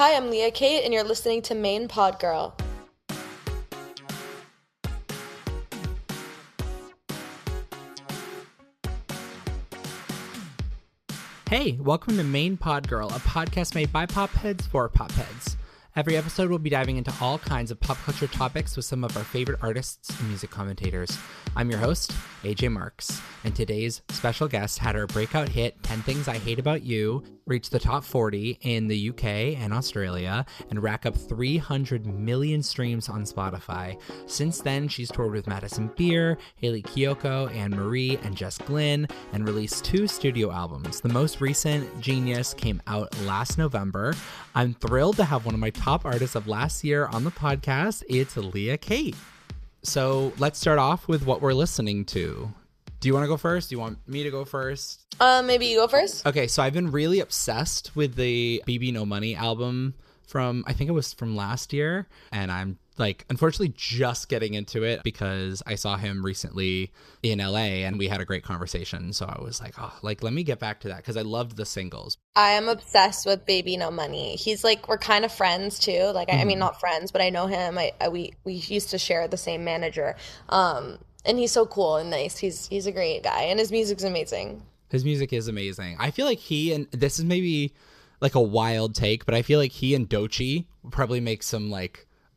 Hi, I'm Leah Kate, and you're listening to Main Pod Girl. Hey, welcome to Main Pod Girl, a podcast made by Popheads for Popheads. Every episode we'll be diving into all kinds of pop culture topics with some of our favorite artists and music commentators. I'm your host, AJ Marks, and today's special guest had her breakout hit 10 Things I Hate About You reach the top 40 in the UK and Australia and rack up 300 million streams on Spotify. Since then, she's toured with Madison Beer, Hayley Kiyoko, Anne Marie, and Jess Glynn, and released 2 studio albums. The most recent, Genius, came out last November. I'm thrilled to have one of my top artists of last year on the podcast. It's Leah Kate. So let's start off with what we're listening to. Do you want to go first? Do you want me to go first? Maybe you go first. Okay, so I've been really obsessed with the BB No Money album from, I think it was from last year. And I'm unfortunately just getting into it because I saw him recently in LA and we had a great conversation. So I was let me get back to that because I loved the singles. I am obsessed with Baby No Money. He's we're kind of friends too. I mean, not friends, but I know him. We used to share the same manager. And he's so cool and nice. He's a great guy and his music's amazing. His music is amazing. I feel like he, and this is maybe a wild take, but I feel like he and Doechii would probably make some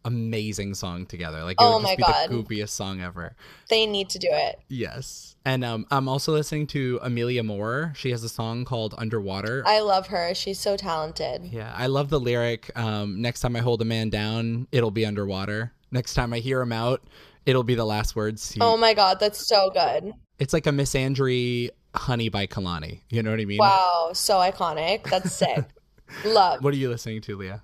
amazing song together. It oh would my just be God. the goofiest song ever. They need to do it. Yes. And I'm also listening to Amelia Moore. She has a song called Underwater. I love her. She's so talented. Yeah, I love the lyric. Next time I hold a man down, it'll be underwater. Next time I hear him out, it'll be the last words. Oh my God, that's so good. It's like a Miss Andrew Honey by Kalani. You know what I mean? Wow, so iconic. That's sick. Love. What are you listening to, Leah?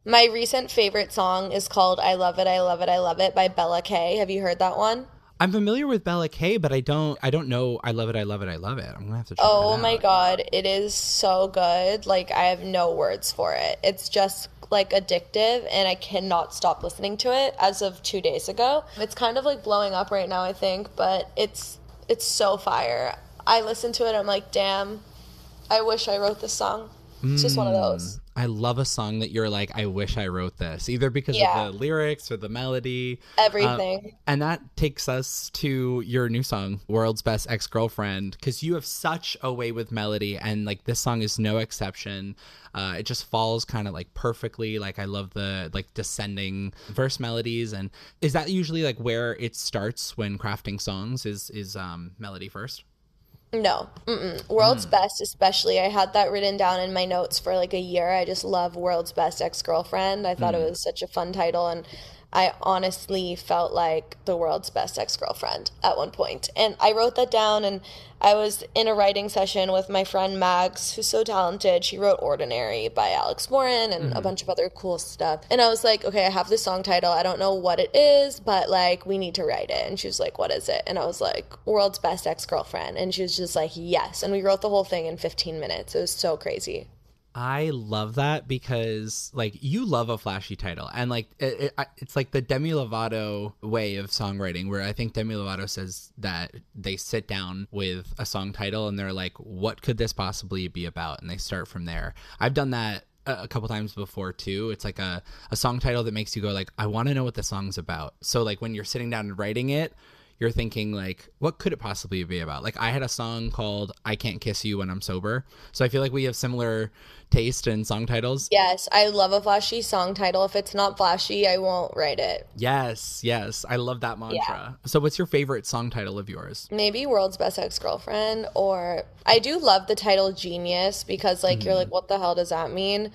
My recent favorite song is called I Love It, I Love It, I Love It by Bella K. Have you heard that one? I'm familiar with Bella K, but I don't know I Love It, I Love It, I Love It. I'm going to have to check it out. Oh my God, it is so good. I have no words for it. It's just addictive and I cannot stop listening to it as of 2 days ago. It's kind of blowing up right now, I think, but it's so fire. I listen to it, I'm like, damn, I wish I wrote this song. It's just one of those. I love a song that you're like, I wish I wrote this, either because of the lyrics or the melody. Everything. And that takes us to your new song, World's Best Ex-Girlfriend, because you have such a way with melody, and this song is no exception. It just falls kind of perfectly. I love the descending verse melodies. And is that usually where it starts when crafting songs is melody first? No. World's Best especially. I had that written down in my notes for a year. I just love World's Best Ex-Girlfriend. I thought it was such a fun title, and I honestly felt like the world's best ex-girlfriend at one point. And I wrote that down, and I was in a writing session with my friend Mags, who's so talented. She wrote Ordinary by Alex Warren and a bunch of other cool stuff. And I was like, okay, I have this song title. I don't know what it is, but we need to write it. And she was like, what is it? And I was like, World's Best Ex-Girlfriend. And she was just like, yes. And we wrote the whole thing in 15 minutes. It was so crazy. I love that because you love a flashy title, and it's the Demi Lovato way of songwriting, where I think Demi Lovato says that they sit down with a song title and they're like, what could this possibly be about? And they start from there. I've done that a couple times before too. It's a song title that makes you go I want to know what the song's about. So when you're sitting down and writing it, you're thinking what could it possibly be about? I had a song called I Can't Kiss You When I'm Sober. So I feel we have similar taste in song titles. Yes, I love a flashy song title. If it's not flashy, I won't write it. Yes. I love that mantra. Yeah. So what's your favorite song title of yours? Maybe World's Best Ex-Girlfriend, or I do love the title Genius because you're what the hell does that mean?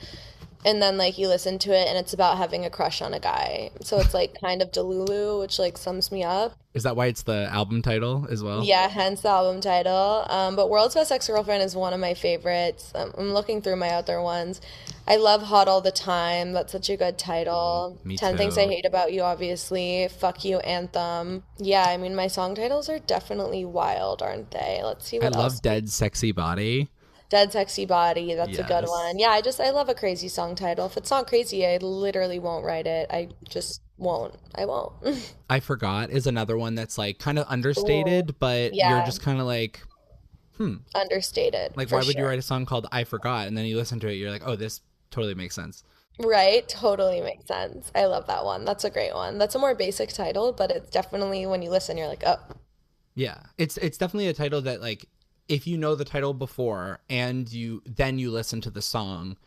And then you listen to it and it's about having a crush on a guy. So it's kind of Delulu, which sums me up. Is that why it's the album title as well? Yeah, hence the album title. But World's Best Ex-Girlfriend is one of my favorites. I'm looking through my other ones. I love Hot All the Time. That's such a good title. Me 10 too. Things I Hate About You, obviously. Fuck You, Anthem. Yeah, I mean, my song titles are definitely wild, aren't they? Let's see what else. I love Dead Sexy Body. Dead Sexy Body, that's a good one. Yeah, I love a crazy song title. If it's not crazy, I literally won't write it. I just won't. I won't. I Forgot is another one that's kind of understated, but you're just kind of understated. Why would you write a song called I Forgot? And then you listen to it, you're like, oh, this totally makes sense. Right? Totally makes sense. I love that one. That's a great one. That's a more basic title, but it's definitely when you listen, you're like, oh, Yeah, it's definitely a title that like if you know the title before and you listen to the song,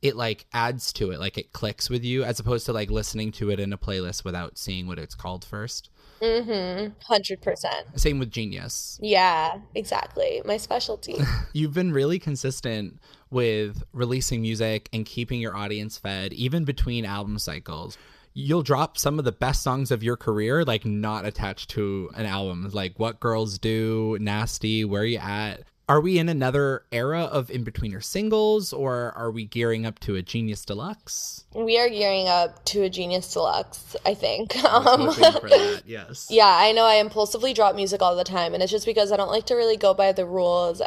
it like adds to it, like it clicks with you as opposed to like listening to it in a playlist without seeing what it's called first. mm-hmm, 100%. Same with Genius. Yeah, exactly. My specialty. You've been really consistent with releasing music and keeping your audience fed, even between album cycles. You'll drop some of the best songs of your career, like not attached to an album, like What Girls Do, Nasty, Where You At. Are we in another era of in-betweener singles, or are we gearing up to a Genius Deluxe? We are gearing up to a Genius Deluxe, I think. I was hoping for that, yes. Yeah, I know I impulsively drop music all the time, and it's just because I don't like to really go by the rules.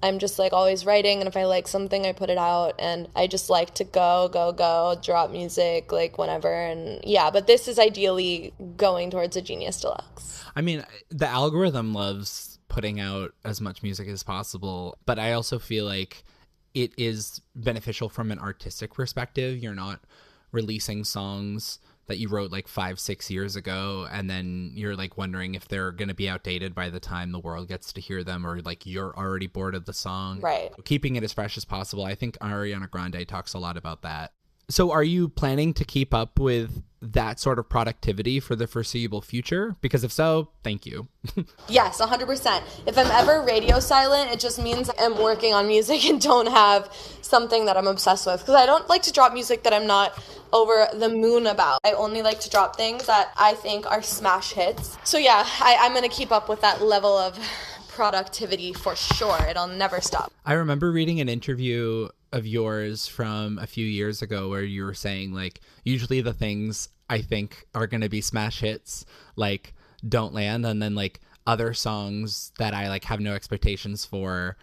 I'm just like always writing, and if I like something, I put it out, and I just like to go, drop music like whenever. And yeah, but this is ideally going towards a Genius Deluxe. I mean, the algorithm loves putting out as much music as possible, but I also feel like it is beneficial from an artistic perspective. You're not releasing songs that you wrote like 5-6 years ago and then you're like wondering if they're going to be outdated by the time the world gets to hear them, or like you're already bored of the song. Right. Keeping it as fresh as possible. I think Ariana Grande talks a lot about that. So are you planning to keep up with that sort of productivity for the foreseeable future? Because if so, thank you. Yes, 100%. If I'm ever radio silent, it just means I'm working on music and don't have something that I'm obsessed with. Because I don't like to drop music that I'm not over the moon about. I only like to drop things that I think are smash hits. So yeah, I'm going to keep up with that level of productivity for sure. It'll never stop. I remember reading an interview of yours from a few years ago where you were saying like usually the things I think are going to be smash hits like don't land, and then like other songs that I like have no expectations for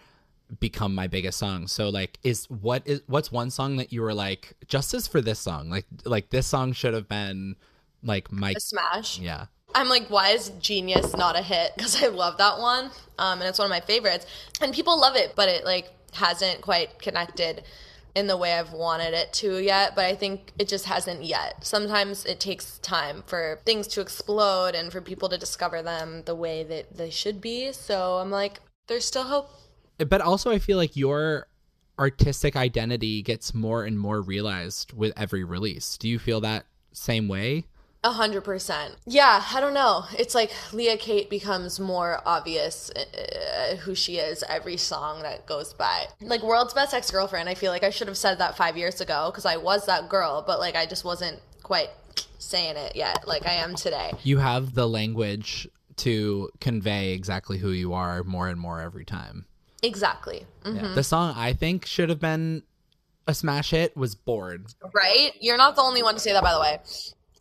become my biggest songs. So like what's one song that you were like justice for this song, like this song should have been like my A smash. Yeah. I'm like, why is Genius not a hit? Because I love that one, and it's one of my favorites, and people love it, but it like hasn't quite connected in the way I've wanted it to yet. But I think it just hasn't yet. Sometimes it takes time for things to explode and for people to discover them the way that they should be. So I'm like, there's still hope. But also I feel like your artistic identity gets more and more realized with every release. Do you feel that same way? 100%. Yeah, I don't know. It's like Leah Kate becomes more obvious who she is every song that goes by. Like World's Best Ex-Girlfriend, I feel like I should have said that 5 years ago because I was that girl, but like I just wasn't quite saying it yet like I am today. You have the language to convey exactly who you are more and more every time. Exactly. Mm-hmm. Yeah. The song I think should have been a smash hit was Bored. Right? You're not the only one to say that, by the way.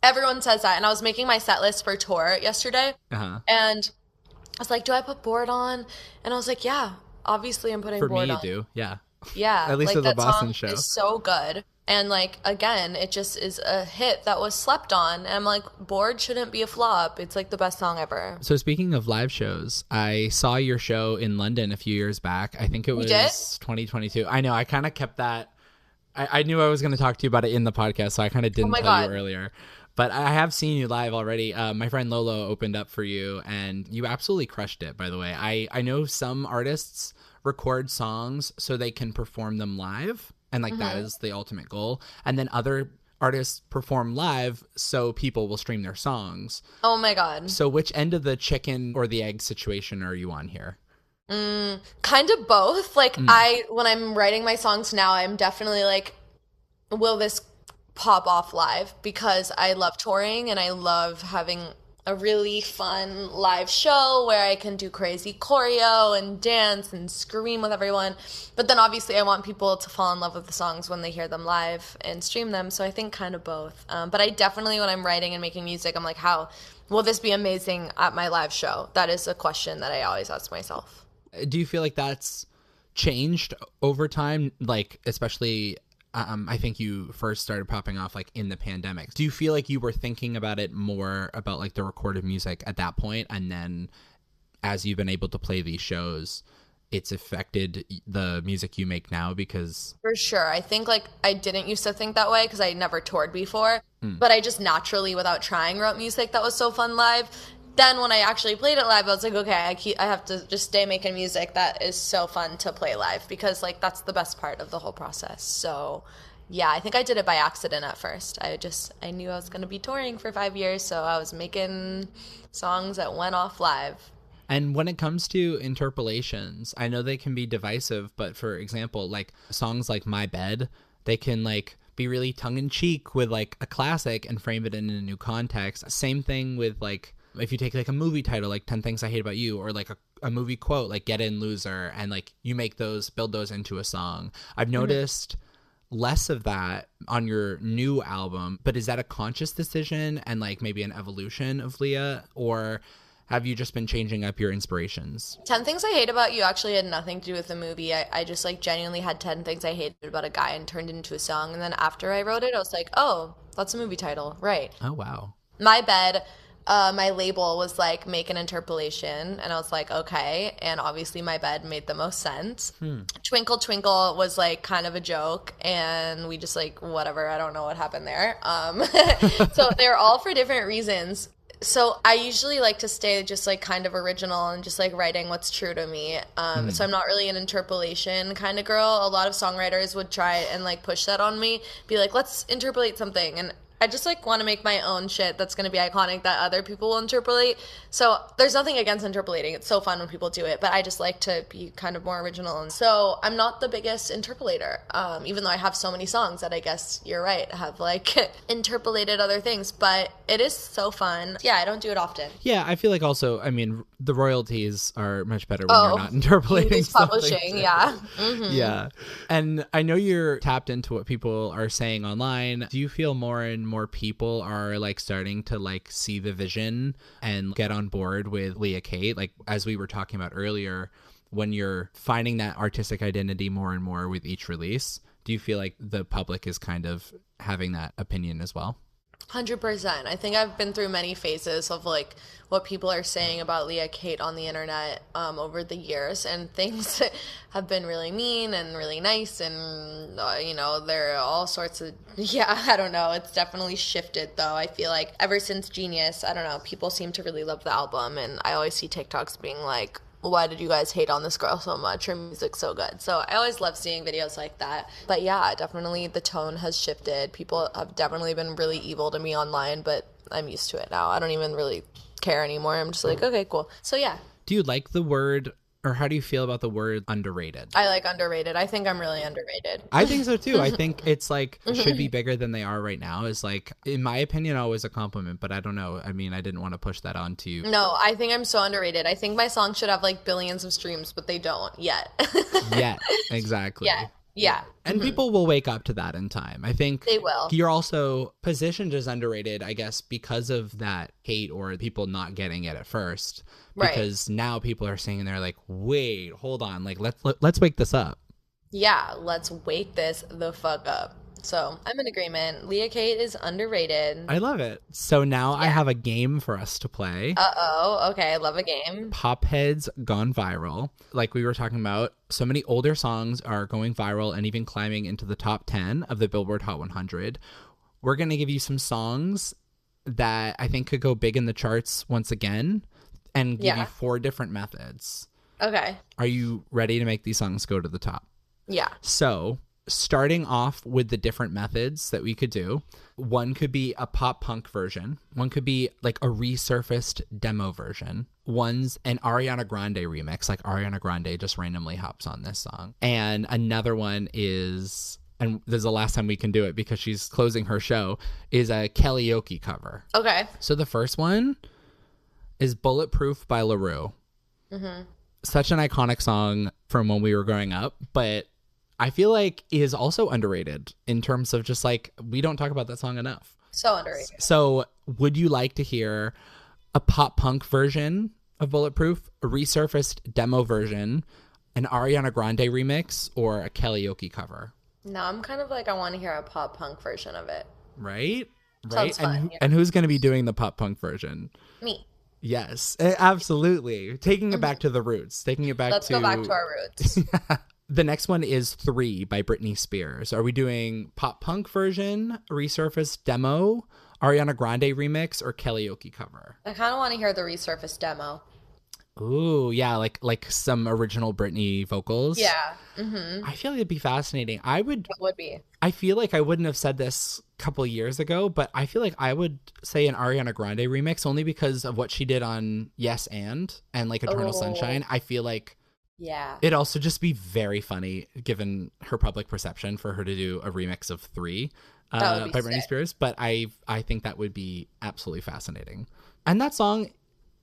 Everyone says that. And I was making my set list for tour yesterday. Uh-huh. And I was like, do I put Bored on? And I was like, yeah, obviously I'm putting For Bored me, on. you do. Yeah. Yeah. At least like, at the that Boston song show. is so good. And like, again, it just is a hit that was slept on. And I'm like, Bored shouldn't be a flop. It's like the best song ever. So speaking of live shows, I saw your show in London a few years back. I think it was 2022. I know. I kind of kept that. I knew I was going to talk to you about it in the podcast, so I kind of didn't tell you earlier. But I have seen you live already. My friend Lolo opened up for you, and you absolutely crushed it, by the way. I know some artists record songs so they can perform them live, and like that is the ultimate goal. And then other artists perform live so people will stream their songs. Oh my God. So which end of the chicken or the egg situation are you on here? Kind of both. Like when I'm writing my songs now, I'm definitely like, will this pop off live? Because I love touring and I love having a really fun live show where I can do crazy choreo and dance and scream with everyone. But then obviously I want people to fall in love with the songs when they hear them live and stream them. So I think kind of both. But I definitely, when I'm writing and making music, I'm like, how will this be amazing at my live show? That is a question that I always ask myself. Do you feel like that's changed over time? Like, especially I think you first started popping off like in the pandemic. Do you feel like you were thinking about it more about like the recorded music at that point, and then as you've been able to play these shows, it's affected the music you make now? Because For sure. I think like I didn't used to think that way because I never toured before, but I just naturally, without trying, wrote music that was so fun live. Then when I actually played it live, I was like, okay, I have to just stay making music that is so fun to play live because like that's the best part of the whole process. So yeah, I think I did it by accident at first. I knew I was going to be touring for 5 years, so I was making songs that went off live. And when it comes to interpolations, I know they can be divisive, but for example, like songs like My Bed, they can like be really tongue in cheek with like a classic and frame it in a new context. Same thing with like, if you take like a movie title, like 10 Things I Hate About You, or like a movie quote, like Get In Loser, and like you make those, build those into a song. I've noticed less of that on your new album, but is that a conscious decision and like maybe an evolution of Leah, or have you just been changing up your inspirations? 10 Things I Hate About You actually had nothing to do with the movie. I just like genuinely had 10 things I hated about a guy and turned it into a song. And then after I wrote it, I was like, oh, that's a movie title. Right. Oh, wow. My Bed, my label was like, make an interpolation. And I was like, okay. And obviously My Bed made the most sense. Twinkle Twinkle was like kind of a joke. And we just like, whatever, I don't know what happened there. So they're all for different reasons. So I usually like to stay just like kind of original and just like writing what's true to me. So I'm not really an interpolation kind of girl. A lot of songwriters would try and like push that on me, be like, let's interpolate something. And I just like want to make my own shit that's going to be iconic that other people will interpolate. So there's nothing against interpolating. It's so fun when people do it, but I just like to be kind of more original. And so I'm not the biggest interpolator, even though I have so many songs that I guess you're right, have like interpolated other things, but it is so fun. Yeah, I don't do it often. Yeah, I feel like also, I mean, the royalties are much better when you're not interpolating publishing, yeah. Yeah. And I know you're tapped into what people are saying online. Do you feel more and more people are like starting to like see the vision and get on board with Leah Kate? Like, as we were talking about earlier, when you're finding that artistic identity more and more with each release, do you feel like the public is kind of having that opinion as well? 100%. I think I've been through many phases of like what people are saying about Leah Kate on the internet over the years, and things have been really mean and really nice, and you know, there are all sorts of I don't know. It's definitely shifted though. I feel like ever since Genius, I don't know, people seem to really love the album, and I always see TikToks being like, why did you guys hate on this girl so much? Her music's so good. So I always love seeing videos like that. But yeah, definitely the tone has shifted. People have definitely been really evil to me online, but I'm used to it now. I don't even really care anymore. I'm just like, okay, cool. So yeah. Do you like the word, or how do you feel about the word underrated? I like underrated. I think I'm really underrated. I think so too. I think it's like should be bigger than they are right now is like, in my opinion, always a compliment, but I don't know. I mean, I didn't want to push that onto you. No, I think I'm so underrated. I think my song should have like billions of streams, but they don't yet. Yet, exactly. Yeah. And people will wake up to that in time. I think they will. You're also positioned as underrated, I guess, because of that hate or people not getting it at first. Because now people are saying, they're like, wait, hold on, like let's wake this up. Yeah, let's wake this the fuck up. So I'm in agreement. Leah Kate is underrated. I love it. So now I have a game for us to play. Uh-oh. Okay, I love a game. Popheads gone viral. Like we were talking about, so many older songs are going viral and even climbing into the top 10 of the Billboard Hot 100. We're going to give you some songs that I think could go big in the charts once again and give you 4 different methods. Okay. Are you ready to make these songs go to the top? Yeah. So starting off with the different methods that we could do, one could be a pop punk version, one could be like a resurfaced demo version, one's an Ariana Grande remix, like Ariana Grande just randomly hops on this song, and another one is, and this is the last time we can do it because she's closing her show, is a karaoke cover. Okay. So the first one is Bulletproof by LaRue. Such an iconic song from when we were growing up, but I feel like is also underrated in terms of just like, we don't talk about that song enough. So underrated. So would you like to hear a pop punk version of Bulletproof, a resurfaced demo version, an Ariana Grande remix, or a karaoke cover? No, I'm kind of like, I want to hear a pop punk version of it. Right? Sounds fun. And who's going to be doing the pop punk version? Me. Yes, absolutely. Taking it back to the roots. Taking it back Let's go back to our roots. The next one is 3 by Britney Spears. Are we doing pop punk version, resurfaced demo, Ariana Grande remix, or karaoke cover? I kind of want to hear the resurfaced demo. Ooh, yeah, like some original Britney vocals. Yeah. Mm-hmm. I feel like it'd be fascinating. It would be. I feel like I wouldn't have said this a couple years ago, but I feel like I would say an Ariana Grande remix only because of what she did on Yes and like Eternal Sunshine. I feel like it'd also just be very funny given her public perception for her to do a remix of 3 by Britney Spears. But I think that would be absolutely fascinating. And that song,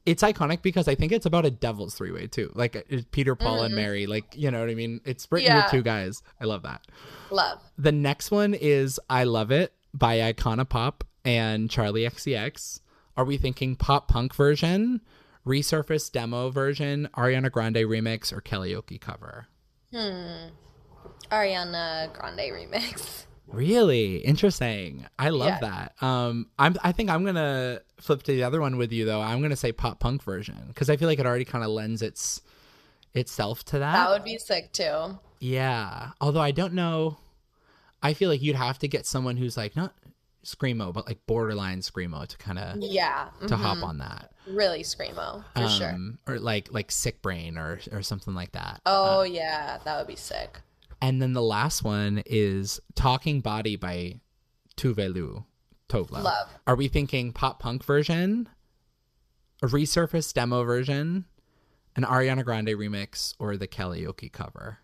it's iconic because I think it's about a devil's three-way too. Like Peter, Paul, and Mary. Like, you know what I mean? It's written with 2 guys. I love that. Love. The next one is I Love It by Icona Pop and Charlie XCX. Are we thinking pop punk version, resurfaced demo version, Ariana Grande remix, or karaoke cover? Ariana Grande remix. Really interesting. I love that. I think I'm gonna flip to the other one with you though. I'm gonna say pop punk version because I feel like it already kind of lends itself to that. That would be sick too. Yeah. Although I don't know. I feel like you'd have to get someone who's like not screamo, but like borderline screamo to kind of to hop on that. Really screamo for sure. Or like Sick Brain or something like that. Oh yeah, that would be sick. And then the last one is Talking Body by Tovla. Love. Are we thinking pop punk version, a resurfaced demo version, an Ariana Grande remix, or the karaoke cover?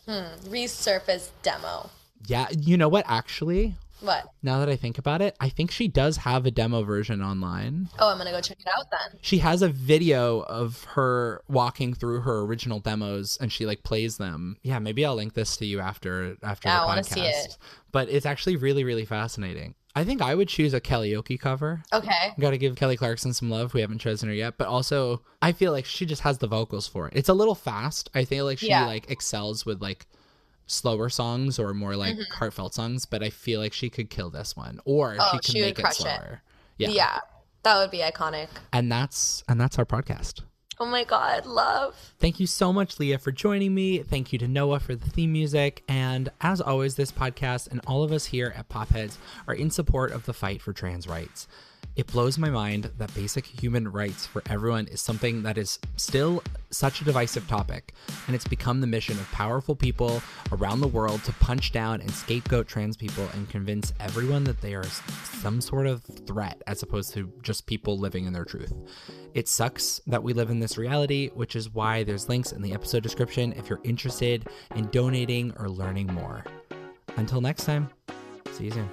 Resurfaced demo. Yeah, you know what, actually? What? Now that I think about it, I think she does have a demo version online. Oh, I'm going to go check it out then. She has a video of her walking through her original demos and she like plays them. Yeah, maybe I'll link this to you after the podcast. I want to see it. But it's actually really, really fascinating. I think I would choose a karaoke cover. Okay. Got to give Kelly Clarkson some love. We haven't chosen her yet, but also I feel like she just has the vocals for it. It's a little fast. I feel like she like excels with like slower songs or more like heartfelt songs, but I feel like she could kill this one, or she can make it slower. Yeah, that would be iconic. And that's our podcast. Oh my god, love. Thank you so much, Leah, for joining me. Thank you to Noah for the theme music. And as always, this podcast and all of us here at Popheads are in support of the fight for trans rights. It blows my mind that basic human rights for everyone is something that is still such a divisive topic, and it's become the mission of powerful people around the world to punch down and scapegoat trans people and convince everyone that they are some sort of threat as opposed to just people living in their truth. It sucks that we live in this reality, which is why there's links in the episode description if you're interested in donating or learning more. Until next time, see you soon.